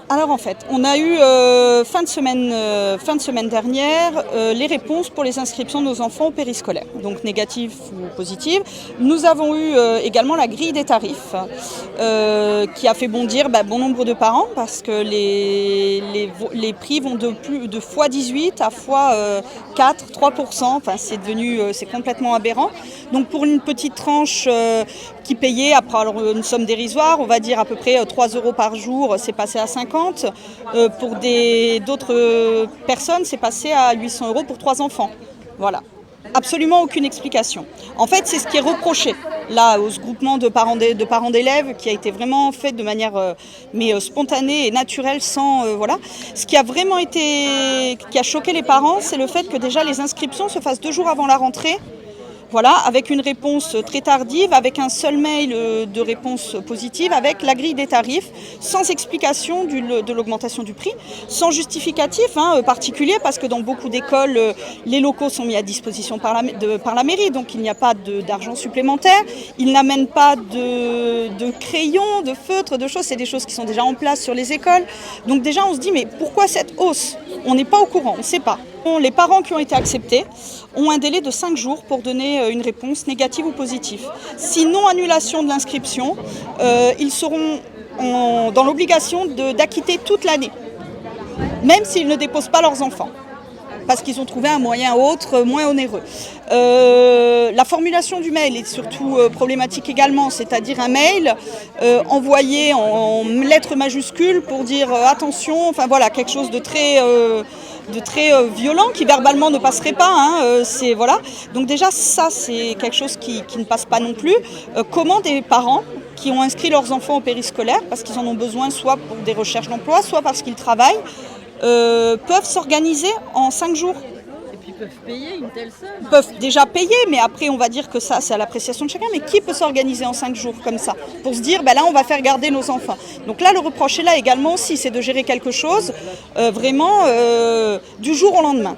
Alors en fait, on a eu fin de semaine dernière les réponses pour les inscriptions de nos enfants au périscolaire, donc négatives ou positives. Nous avons eu également la grille des tarifs qui a fait bondir bon nombre de parents parce que les prix vont de x18 à x4, 3%, enfin c'est complètement aberrant. Donc pour une petite tranche qui payait, après une somme dérisoire, on va dire à peu près 3 € par jour, c'est passé à 50. Pour d'autres personnes, c'est passé à 800 € pour 3 enfants. Voilà. Absolument aucune explication. En fait, c'est ce qui est reproché là au groupement de parents d'élèves qui a été vraiment fait de manière spontanée et naturelle, sans voilà. Ce qui a vraiment qui a choqué les parents, c'est le fait que déjà les inscriptions se fassent 2 jours avant la rentrée. Voilà, avec une réponse très tardive, avec un seul mail de réponse positive, avec la grille des tarifs, sans explication de l'augmentation du prix, sans justificatif particulier, parce que dans beaucoup d'écoles, les locaux sont mis à disposition par la mairie, donc il n'y a pas d'argent supplémentaire. Ils n'amènent pas de crayons, de feutres, de choses, c'est des choses qui sont déjà en place sur les écoles. Donc déjà on se dit, mais pourquoi cette hausse? On n'est pas au courant, on ne sait pas. Les parents qui ont été acceptés ont un délai de 5 jours pour donner une réponse négative ou positive. Si non annulation de l'inscription, ils seront dans l'obligation d'acquitter toute l'année, même s'ils ne déposent pas leurs enfants, parce qu'ils ont trouvé un moyen autre, moins onéreux. La formulation du mail est surtout problématique également, c'est-à-dire un mail envoyé en lettres majuscules pour dire attention, enfin voilà, quelque chose de très violent qui verbalement ne passerait pas. Voilà. Donc déjà ça c'est quelque chose qui ne passe pas non plus. Comment des parents qui ont inscrit leurs enfants au périscolaire parce qu'ils en ont besoin, soit pour des recherches d'emploi, soit parce qu'ils travaillent, peuvent s'organiser en 5 jours. Et puis peuvent payer une telle somme. Peuvent déjà payer, mais après on va dire que ça c'est à l'appréciation de chacun. Mais qui peut s'organiser en 5 jours comme ça pour se dire là on va faire garder nos enfants? Donc là le reproche est là également aussi, c'est de gérer quelque chose vraiment du jour au lendemain.